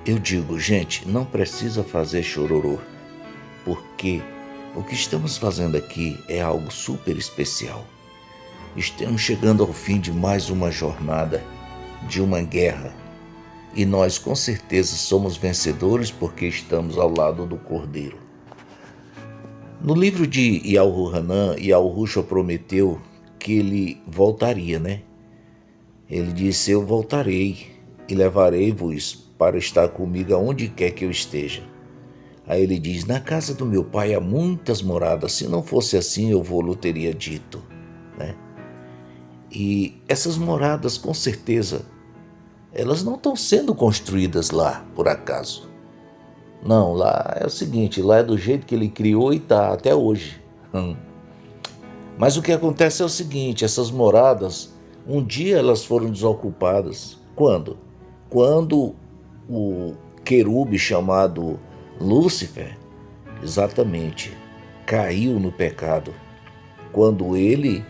Eu digo, gente, não precisa fazer chororô, porque o que estamos fazendo aqui é algo super especial. Estamos chegando ao fim de mais uma jornada, de uma guerra, e nós com certeza somos vencedores porque estamos ao lado do Cordeiro. No livro de Yahu-Hanan, Yahushua prometeu que ele voltaria, né? Ele disse, eu voltarei e levarei-vos para estar comigo aonde quer que eu esteja. Aí ele diz, na casa do meu pai há muitas moradas, se não fosse assim eu vou-lhe teria dito, né? E essas moradas, com certeza, elas não estão sendo construídas lá, por acaso. Não, lá é o seguinte, lá é do jeito que ele criou e está até hoje. Mas o que acontece é o seguinte, essas moradas, um dia elas foram desocupadas. Quando? Quando o querube chamado Lúcifer, exatamente, caiu no pecado. Quando ele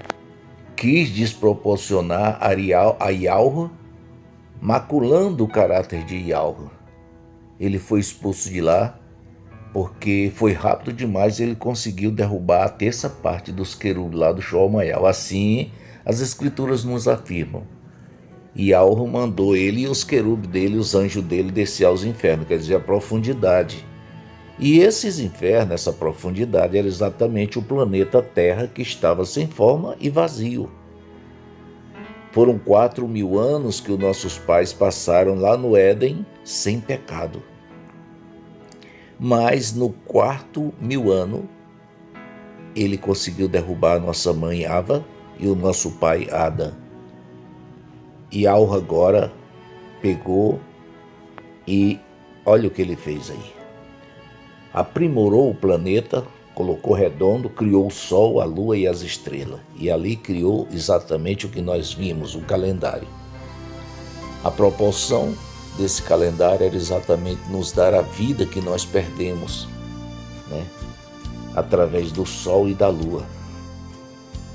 quis desproporcionar a Yahweh, maculando o caráter de Yahweh. Ele foi expulso de lá porque foi rápido demais e ele conseguiu derrubar a terça parte dos querubins lá do Shomayal. Assim, as escrituras nos afirmam. E Yahweh mandou ele e os querubins dele, os anjos dele, descer aos infernos, quer dizer, a profundidade. E esses infernos, essa profundidade, era exatamente o planeta Terra que estava sem forma e vazio. Foram 4.000 anos que os nossos pais passaram lá no Éden sem pecado. Mas no 4.000 ano, ele conseguiu derrubar a nossa mãe Ava e o nosso pai Adão. E Alra agora pegou e olha o que ele fez aí. Aprimorou o planeta, colocou redondo, criou o sol, a lua e as estrelas. E ali criou exatamente o que nós vimos, o calendário. A proporção desse calendário era exatamente nos dar a vida que nós perdemos, né? Através do sol e da lua.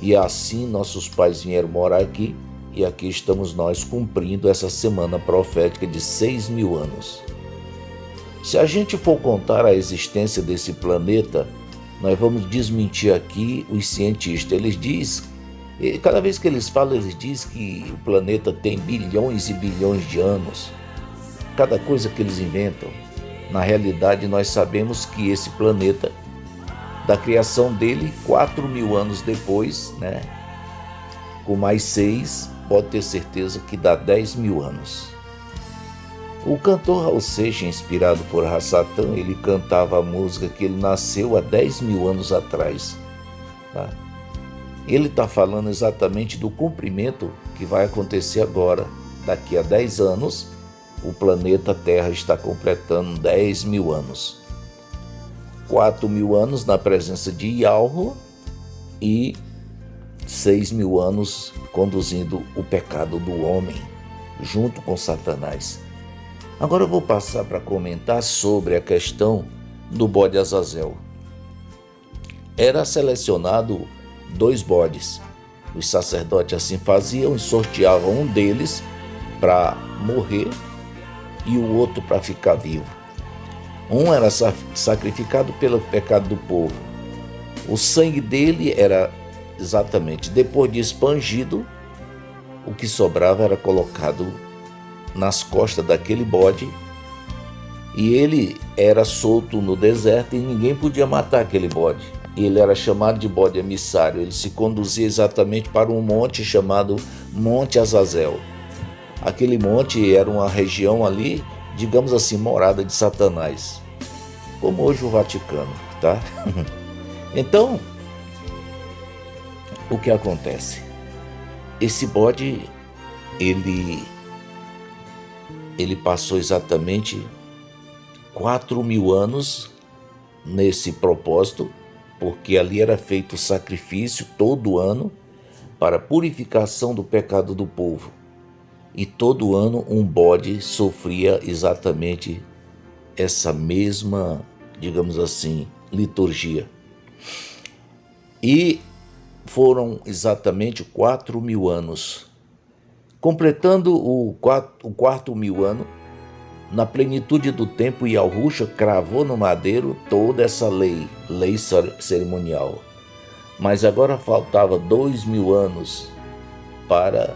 E assim nossos pais vieram morar aqui, e aqui estamos nós cumprindo essa semana profética de 6.000 anos. Se a gente for contar a existência desse planeta, nós vamos desmentir aqui os cientistas. Eles dizem, cada vez que eles falam, eles dizem que o planeta tem bilhões e bilhões de anos. Cada coisa que eles inventam. Na realidade, nós sabemos que esse planeta, da criação dele, 4.000 anos depois, né, com mais 6, pode ter certeza que dá 10.000 anos. O cantor Raul Seixas, inspirado por Rassatan, ele cantava a música que ele nasceu há 10.000 anos atrás. Tá? Ele está falando exatamente do cumprimento que vai acontecer agora. Daqui a 10 anos, o planeta Terra está completando 10.000 anos. 4.000 anos na presença de Yahweh e 6.000 anos conduzindo o pecado do homem, junto com Satanás. Agora eu vou passar para comentar sobre a questão do bode Azazel. Era selecionado 2 bodes. Os sacerdotes assim faziam e sorteavam um deles para morrer e o outro para ficar vivo. Um era sacrificado pelo pecado do povo. O sangue dele era exatamente, depois de expandido, o que sobrava era colocado nas costas daquele bode e ele era solto no deserto e ninguém podia matar aquele bode. Ele era chamado de bode emissário. Ele se conduzia exatamente para um monte chamado Monte Azazel. Aquele monte era uma região ali, digamos assim, morada de Satanás, como hoje o Vaticano, tá? Então, o que acontece? Esse bode, ele passou exatamente 4.000 anos nesse propósito, porque ali era feito sacrifício todo ano para a purificação do pecado do povo. E todo ano um bode sofria exatamente essa mesma, digamos assim, liturgia. E foram exatamente 4.000 anos. Completando o quarto 1.000 ano, Na plenitude do tempo, Yahushua cravou no madeiro toda essa lei cerimonial. Mas agora faltava 2000 anos para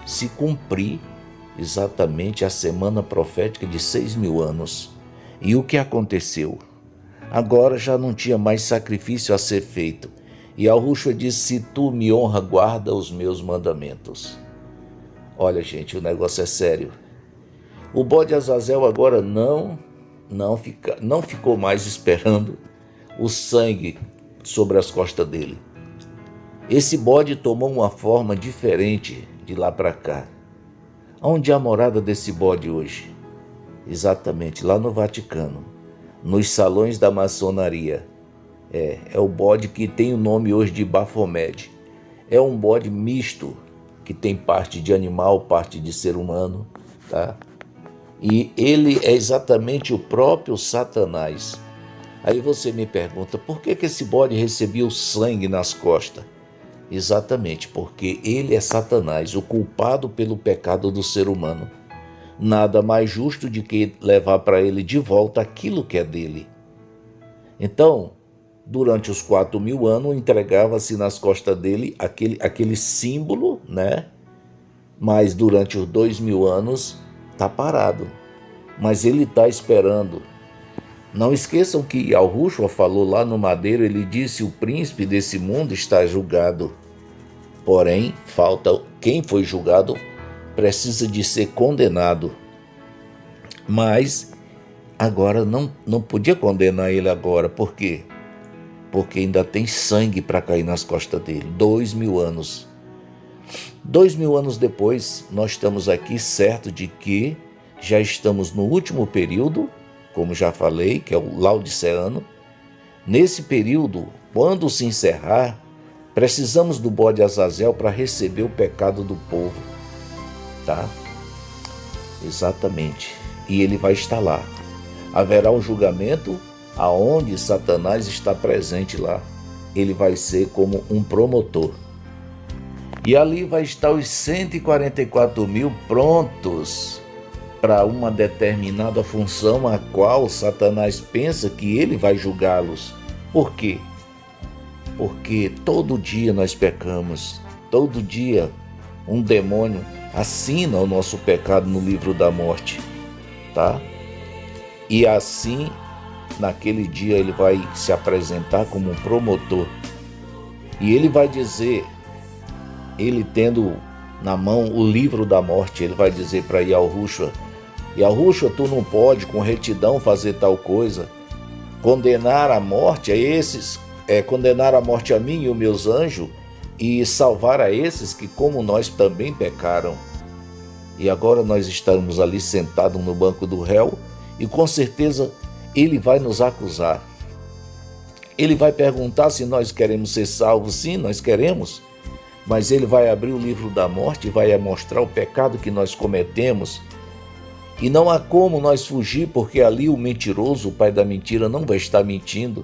se cumprir exatamente a semana profética de 6000 anos. E o que aconteceu? Agora já não tinha mais sacrifício a ser feito. E Yahushua disse: se tu me honra, guarda os meus mandamentos. Olha, gente, o negócio é sério. O bode Azazel agora não ficou mais esperando o sangue sobre as costas dele. Esse bode tomou uma forma diferente de lá para cá. Onde é a morada desse bode hoje? Exatamente, lá no Vaticano, nos salões da maçonaria. É o bode que tem o nome hoje de Baphomet. É um bode misto, que tem parte de animal, parte de ser humano, tá? E ele é exatamente o próprio Satanás. Aí você me pergunta, por que esse bode recebia o sangue nas costas? Exatamente, porque ele é Satanás, o culpado pelo pecado do ser humano. Nada mais justo de que levar para ele de volta aquilo que é dele. Então, durante os 4000 anos, entregava-se nas costas dele aquele símbolo, né? Mas durante os 2000 anos, está parado. Mas ele está esperando. Não esqueçam que Yahushua falou lá no madeiro, ele disse: o príncipe desse mundo está julgado. Porém, falta quem foi julgado precisa de ser condenado. Mas agora não podia condenar ele agora. Por quê? Porque ainda tem sangue para cair nas costas dele. 2000 anos. 2000 anos depois, nós estamos aqui certo de que já estamos no último período, como já falei, que é o Laodiceano. Nesse período, quando se encerrar, precisamos do bode Azazel para receber o pecado do povo, tá? Exatamente. E ele vai estar lá. Haverá um julgamento aonde Satanás está presente lá. Ele vai ser como um promotor. E ali vai estar os 144 mil prontos para uma determinada função a qual Satanás pensa que ele vai julgá-los. Por quê? Porque todo dia nós pecamos, todo dia um demônio assina o nosso pecado no livro da morte, tá? E assim, naquele dia ele vai se apresentar como um promotor e ele vai dizer, ele tendo na mão o livro da morte, ele vai dizer para Yahushua: Yahushua, tu não pode com retidão fazer tal coisa, condenar a morte a esses, condenar a morte a mim e os meus anjos e salvar a esses que como nós também pecaram. E agora nós estamos ali sentados no banco do réu e com certeza ele vai nos acusar. Ele vai perguntar se nós queremos ser salvos. Sim, nós queremos, mas ele vai abrir o livro da morte e vai mostrar o pecado que nós cometemos. E não há como nós fugir, porque ali o mentiroso, o pai da mentira, não vai estar mentindo.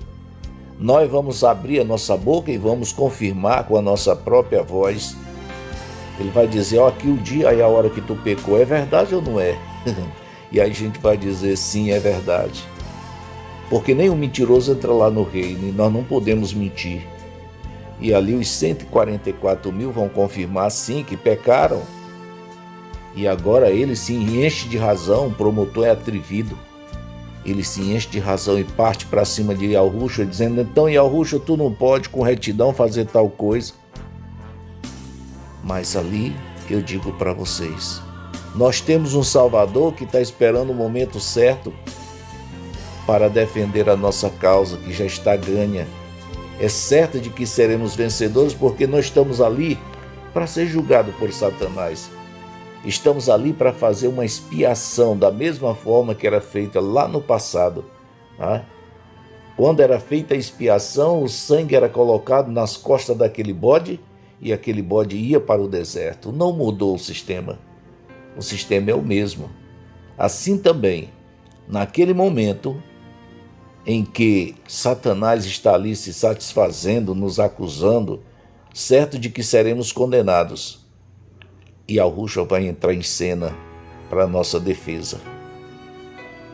Nós vamos abrir a nossa boca e vamos confirmar com a nossa própria voz. Ele vai dizer: ó, aqui o dia e a hora que tu pecou, é verdade ou não é? E aí a gente vai dizer: sim, é verdade. Porque nem o mentiroso entra lá no reino e nós não podemos mentir. E ali os 144 mil vão confirmar sim que pecaram. E agora ele se enche de razão, o promotor é atrevido. Ele se enche de razão e parte para cima de Yahushua, dizendo: então, Yahushua, tu não pode com retidão fazer tal coisa. Mas ali eu digo para vocês, nós temos um Salvador que está esperando o momento certo para defender a nossa causa, que já está ganha. É certo de que seremos vencedores, porque nós estamos ali para ser julgados por Satanás. Estamos ali para fazer uma expiação da mesma forma que era feita lá no passado. Tá? Quando era feita a expiação, o sangue era colocado nas costas daquele bode e aquele bode ia para o deserto. Não mudou o sistema. O sistema é o mesmo. Assim também, naquele momento em que Satanás está ali se satisfazendo, nos acusando, certo de que seremos condenados, e Yahushua vai entrar em cena para a nossa defesa.